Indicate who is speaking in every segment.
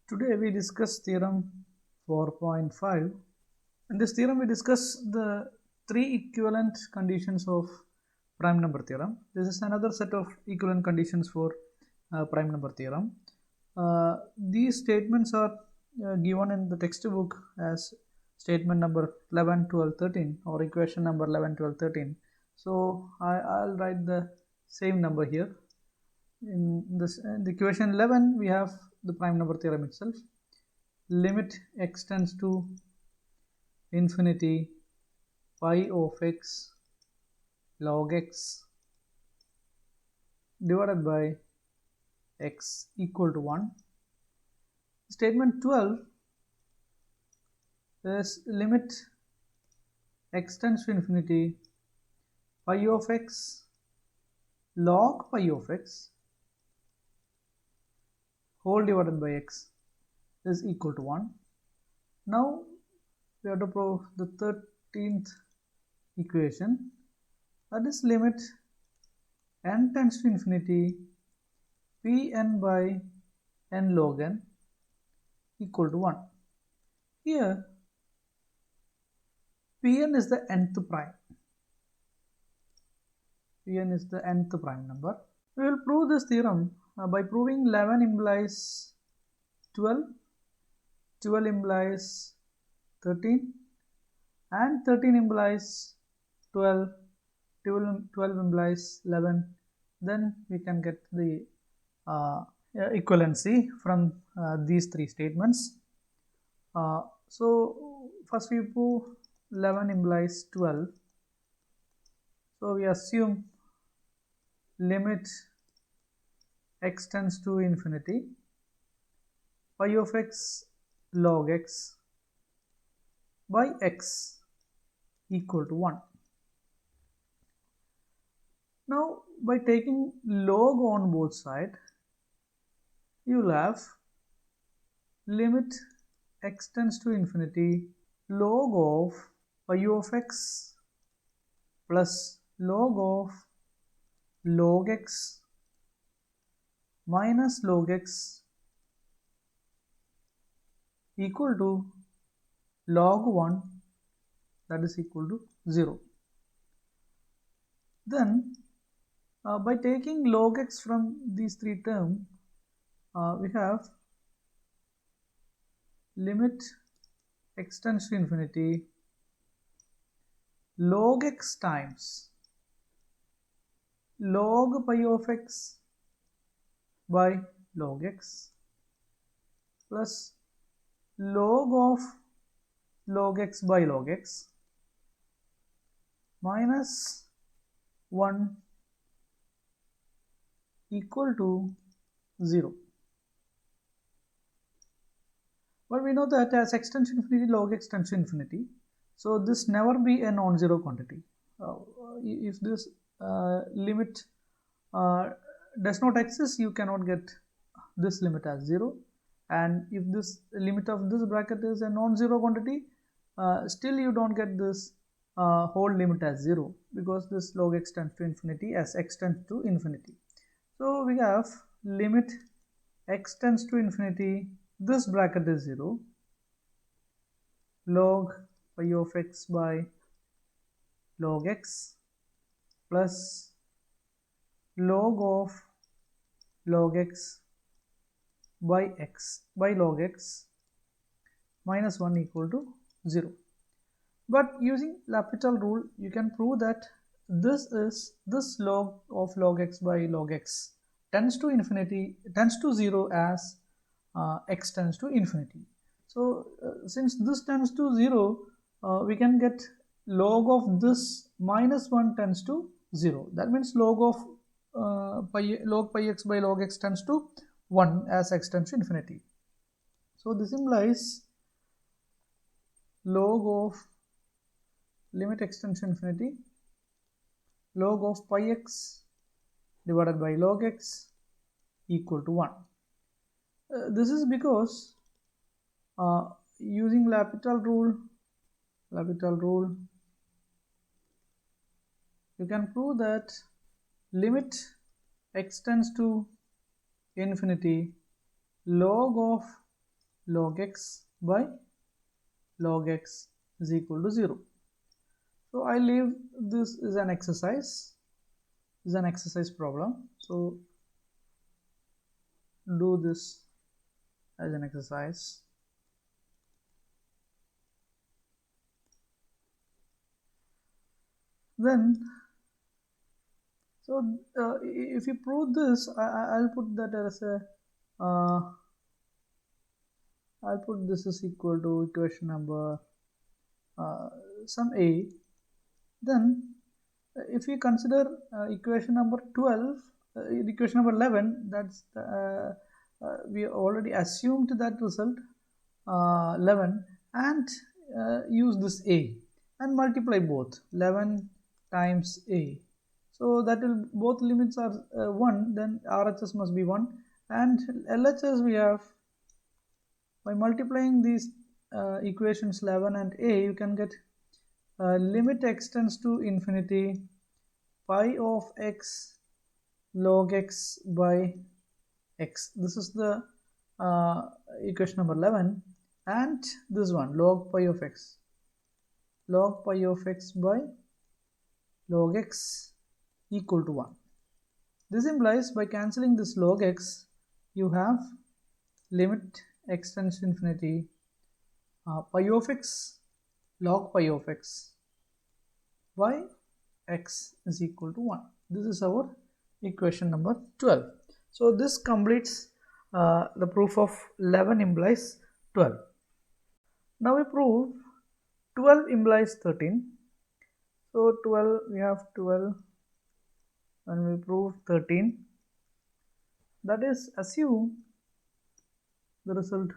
Speaker 1: Today we discuss theorem 4.5. In this theorem we discuss the three equivalent conditions of prime number theorem. This is another set of equivalent conditions for prime number theorem. These statements are given in the textbook as statement number 11, 12, 13 or equation number 11, 12, 13. So I'll write the same number here. In the equation 11 we have the prime number theorem itself. Limit x tends to infinity pi of x log x divided by x equal to 1. Statement 12 is limit x tends to infinity pi of x log pi of x whole divided by x is equal to 1. Now we have to prove the 13th equation, that is limit n tends to infinity Pn by n log n equal to 1. Here Pn is the nth prime. Pn is the nth prime number. We will prove this theorem by proving 11 implies 12, 12 implies 13 and 13 implies 12, 12 implies 11. Then we can get the equivalency from these three statements. So first we prove 11 implies 12. So we assume limit x tends to infinity pi of x log x by x equal to 1. Now by taking log on both sides, you will have limit x tends to infinity log of pi of x plus log of log x minus log x equal to log 1, that is equal to 0. Then by taking log x from these three terms, we have limit x tends to infinity log x times log pi of x by log x plus log of log x by log x minus 1 equal to 0. But we know that as x tends to infinity, log x tends to infinity. So this never be a non-zero quantity. If this limit does not exist, you cannot get this limit as 0. And if this limit of this bracket is a non-zero quantity, still you don't get this whole limit as 0, because this log x tends to infinity as x tends to infinity. So we have limit x tends to infinity, this bracket is 0, log pi of x by log x plus log of log x by x by log x minus 1 equal to 0. But using L'Hopital rule, you can prove that this log of log x by log x tends to infinity, tends to 0 as x tends to infinity. So since this tends to 0, we can get log of this minus 1 tends to 0. That means log of log pi x by log x tends to 1 as x tends to infinity. So this implies log of limit x tends to infinity log of pi x divided by log x equal to 1. This is because using L'Hopital rule, you can prove that limit x tends to infinity log of log x by log x is equal to 0. So I leave this is an exercise. This is an exercise problem. So do this as an exercise. Then, so if you prove this, I'll put that as a I'll put this is equal to equation number some a. Then if we consider equation number 12, equation number 11, that's we already assumed that result 11, and use this a and multiply both 11 times a. So that will, both limits are 1, then RHS must be 1, and LHS we have, by multiplying these equations 11 and a, you can get limit x tends to infinity pi of x log x by x. This is the equation number 11, and this one log pi of x by log x equal to 1. This implies by cancelling this log x, you have limit x tends to infinity pi of x log pi of x by x is equal to 1. This is our equation number 12. So this completes the proof of 11 implies 12. Now we prove 12 implies 13. So 12, we have 12, and we prove 13. That is, assume the result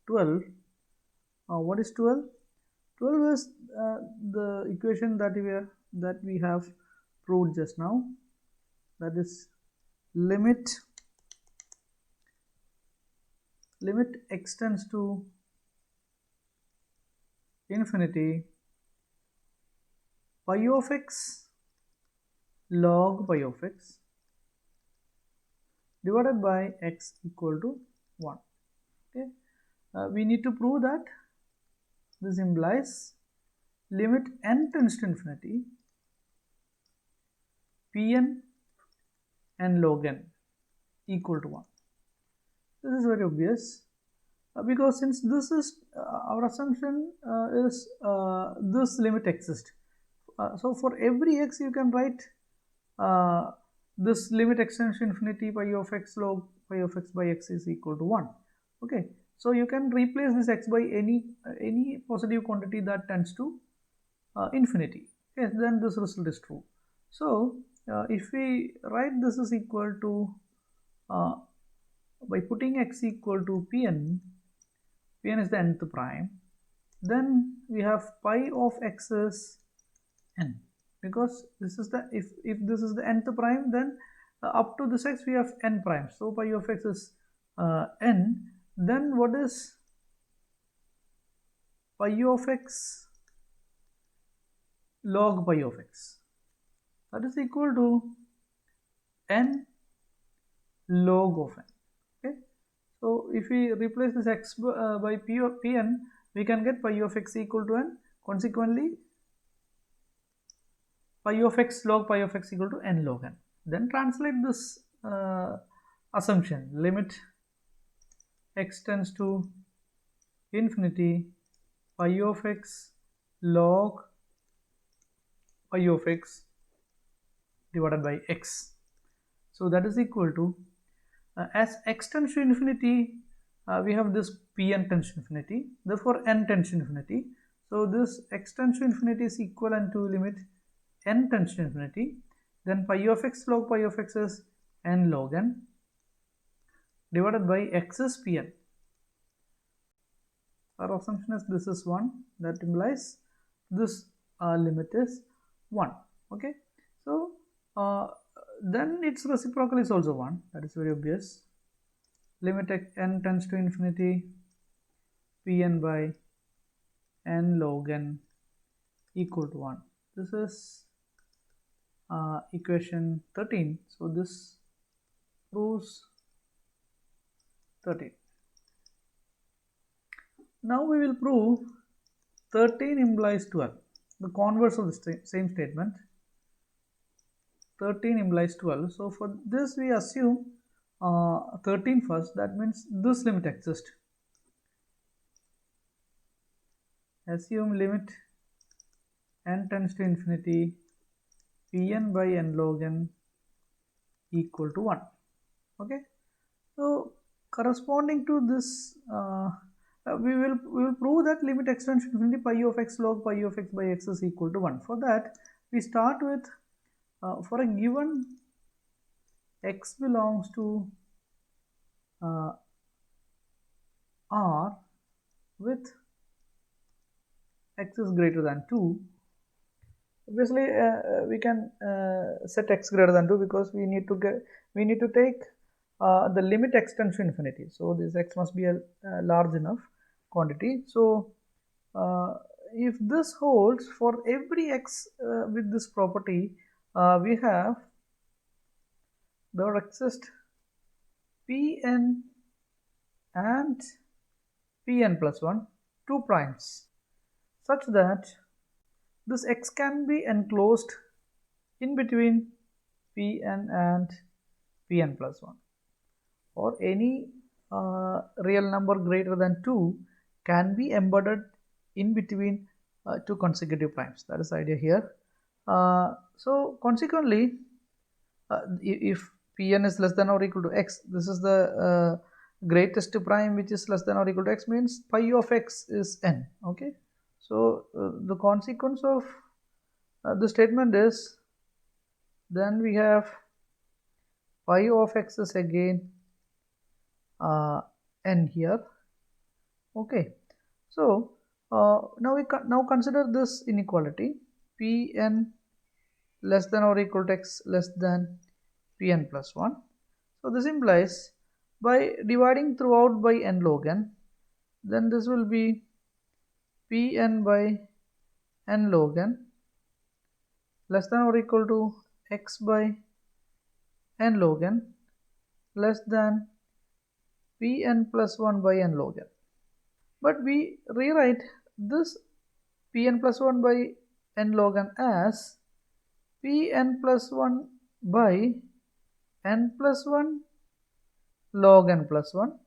Speaker 1: 12. What is 12? 12 is the equation that we have proved just now. That is limit x tends to infinity pi of x log pi of x divided by x equal to 1. Okay, we need to prove that this implies limit n tends to infinity Pn n log n equal to 1. This is very obvious because since this is our assumption is this limit exists. So for every x you can write this limit x tends to infinity pi of x log pi of x by x is equal to 1. Okay, so you can replace this x by any positive quantity that tends to infinity. Yes, then this result is true. So if we write this is equal to by putting x equal to Pn is the nth prime, then we have pi of x is n, because this is the, if this is the nth prime, then up to this x we have n primes, so pi of x is n. Then what is pi of x log pi of x? That is equal to n log of n. Okay, so if we replace this x by p of Pn, we can get pi of x equal to n. Consequently, pi of x log pi of x equal to n log n. Then translate this assumption, limit x tends to infinity pi of x log pi of x divided by x. So that is equal to as x tends to infinity, we have this Pn tends to infinity, therefore n tends to infinity. So this x tends to infinity is equivalent to limit n tends to infinity, then pi of x log pi of x is n log n divided by x is Pn. Our assumption is this is 1, that implies this limit is 1. Okay, so then its reciprocal is also 1, that is very obvious. Limit n tends to infinity Pn by n log n equal to 1. This is equation 13. So this proves 13. Now we will prove 13 implies 12, the converse of the same statement. 13 implies 12. So for this we assume 13 first. That means this limit exists. Assume limit n tends to infinity Pn by n log n equal to 1. Okay. So corresponding to this, we will prove that limit x tends to infinity pi of x log pi of x by x is equal to 1. For that, we start with for a given x belongs to R with x is greater than 2. Obviously, we can set x greater than 2 because we need to take the limit x tends to infinity. So this x must be a large enough quantity. So if this holds for every x with this property, we have there exists Pn and Pn plus 1, 2 primes, such that this x can be enclosed in between Pn and Pn plus 1, or any real number greater than 2 can be embedded in between two consecutive primes. That is the idea here. So consequently, if Pn is less than or equal to x, this is the greatest prime which is less than or equal to x, means pi of x is n. Okay, so the consequence of the statement is, then we have pi of x is again n here. Okay, so now now consider this inequality Pn less than or equal to x less than Pn plus 1. So this implies, by dividing throughout by n log n, then this will be Pn by n log n less than or equal to x by n log n less than Pn plus 1 by n log n. But we rewrite this Pn plus 1 by n log n as Pn plus 1 by n plus 1 log n plus 1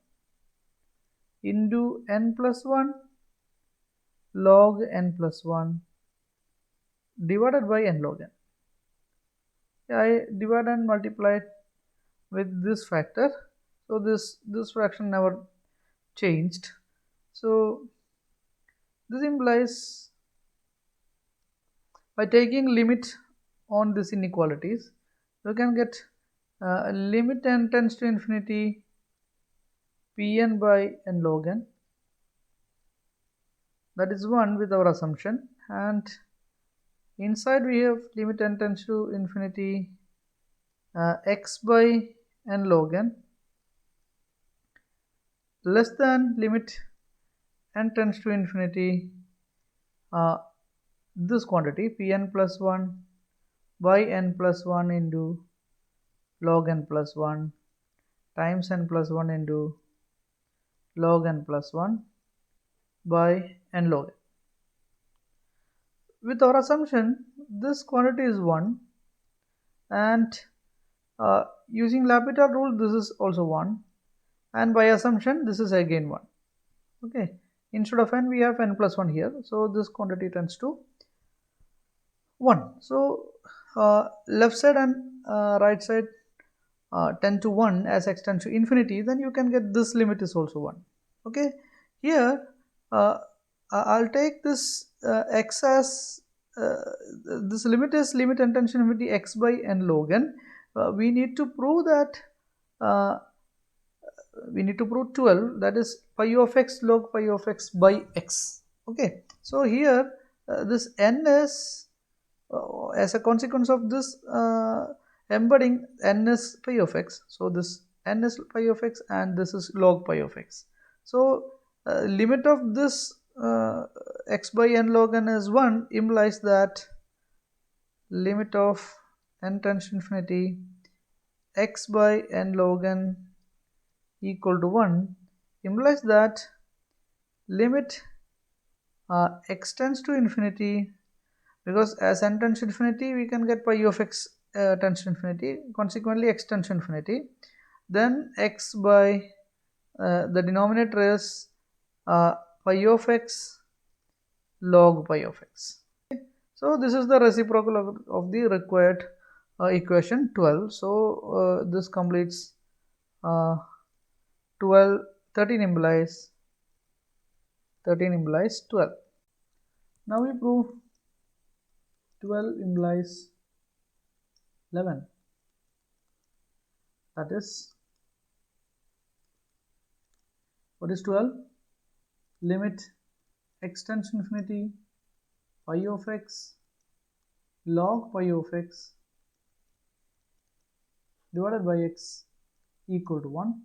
Speaker 1: into n plus 1 log n plus 1 divided by n log n. I divide and multiply with this factor, so this fraction never changed. So this implies, by taking limit on these inequalities, you can get limit n tends to infinity Pn by n log n. That is 1 with our assumption, and inside we have limit n tends to infinity x by n log n less than limit n tends to infinity this quantity Pn plus 1 by n plus 1 into log n plus 1 times n plus 1 into log n plus 1 by n log n. With our assumption, this quantity is 1, and using L'Hopital rule, this is also 1, and by assumption this is again 1. Okay, instead of n we have n plus 1 here, so this quantity tends to 1. So left side and right side tend to 1 as x tends to infinity, then you can get this limit is also 1. Okay, here I'll take this x as this limit is limit n tends to infinity x by n log n. We need to prove that we need to prove 12, that is pi of x log pi of x by x. Okay, so here this n is as a consequence of this embedding, n is pi of x, so this n is pi of x and this is log pi of x. So limit of this x by n log n is 1, implies that limit of n tends to infinity x by n log n equal to 1 implies that limit x tends to infinity, because as n tends to infinity we can get pi of x tends to infinity, consequently x tends to infinity, then x by the denominator is pi of x log pi of x. So this is the reciprocal of the required equation 12. So this completes 12, 13 implies 12. Now we prove 12 implies 11. That is, what is 12? Limit x tends to infinity pi of x log pi of x divided by x equal to 1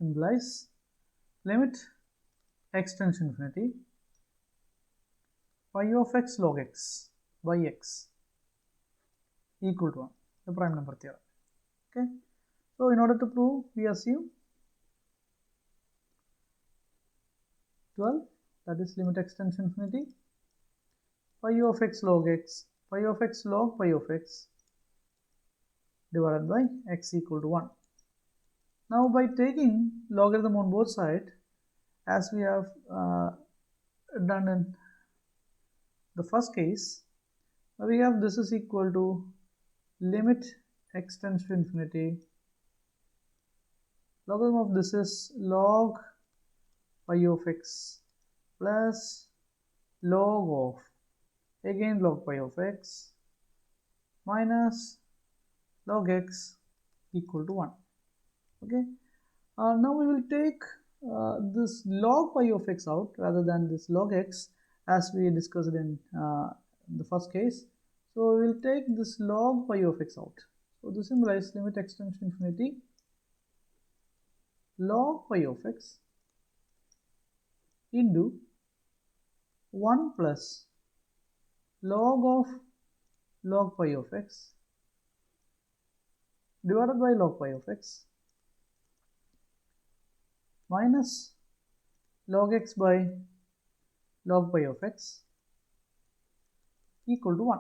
Speaker 1: implies limit x tends to infinity pi of x log x by x equal to 1, the prime number theorem. Okay, so in order to prove, we assume 12, that is limit x tends to infinity pi of x log x, pi of x log pi of x divided by x equal to 1. Now by taking logarithm on both sides, as we have done in the first case, we have this is equal to limit x tends to infinity, logarithm of this is log pi of x plus log of again log pi of x minus log x equal to 1. Okay, now we will take this log pi of x out rather than this log x, as we discussed in the first case. So we will take this log pi of x out. So this implies limit x tends to infinity log pi of x into 1 plus log of log pi of x divided by log pi of x minus log x by log pi of x equal to 1.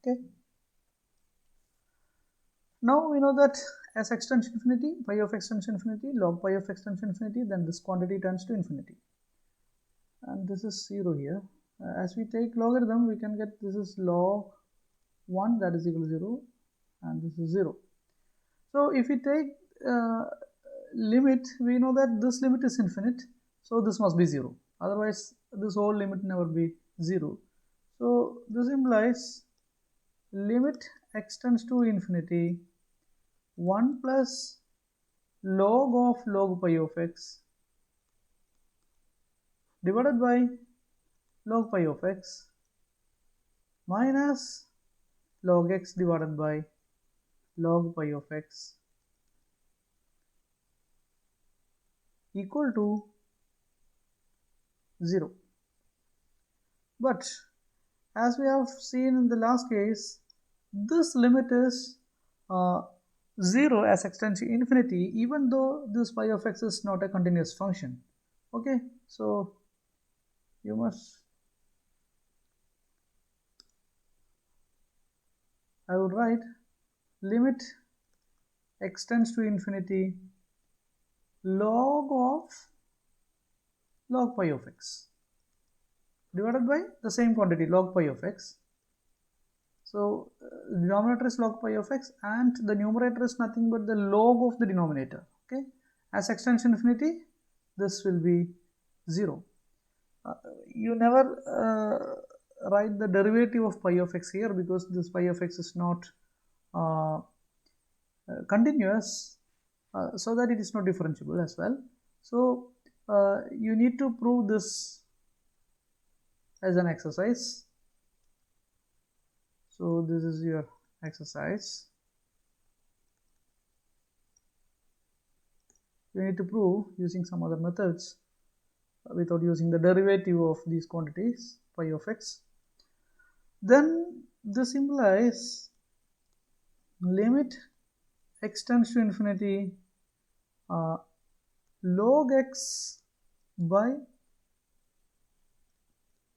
Speaker 1: Okay, now we know that as x tends to infinity, pi of x tends to infinity, log pi of x tends to infinity, then this quantity tends to infinity, and this is 0 here. As we take logarithm, we can get this is log 1, that is equal to 0, and this is 0. So if we take limit, we know that this limit is infinite, so this must be 0, otherwise this whole limit never be 0. So this implies limit x tends to infinity 1 plus log of log pi of x divided by log pi of x minus log x divided by log pi of x equal to 0. But as we have seen in the last case, this limit is 0 as x tends to infinity, even though this pi of x is not a continuous function. Okay, so you must, I would write limit x tends to infinity log of log pi of x divided by the same quantity log pi of x. So the denominator is log pi of x and the numerator is nothing but the log of the denominator. Okay, as x tends to infinity, this will be 0. You never write the derivative of pi of x here, because this pi of x is not continuous, so that it is not differentiable as well. So you need to prove this as an exercise. So this is your exercise. You need to prove using some other methods without using the derivative of these quantities pi of x. Then this implies limit x tends to infinity log x by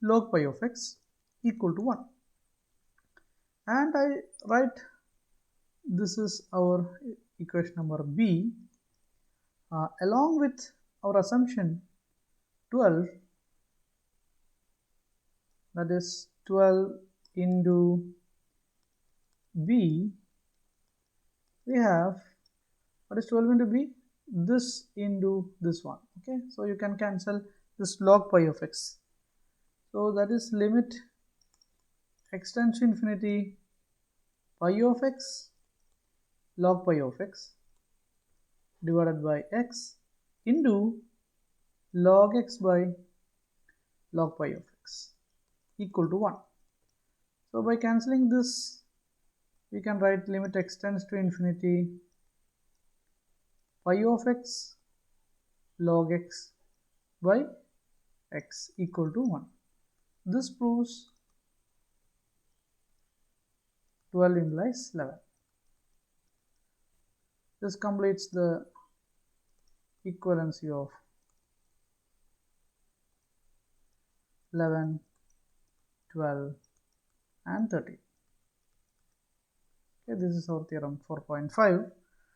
Speaker 1: log pi of x equal to 1. And I write this is our equation number B. Along with our assumption 12, that is 12 into B, we have, what is 12 into B? This into this one. Okay, so you can cancel this log pi of x. So that is limit x tends to infinity pi of x log pi of x divided by x into log x by log pi of x equal to 1. So by cancelling this, we can write limit x tends to infinity pi of x log x by x equal to 1. This proves 12 implies 11. This completes the equivalency of 11, 12 and 13. Okay, this is our theorem 4.5.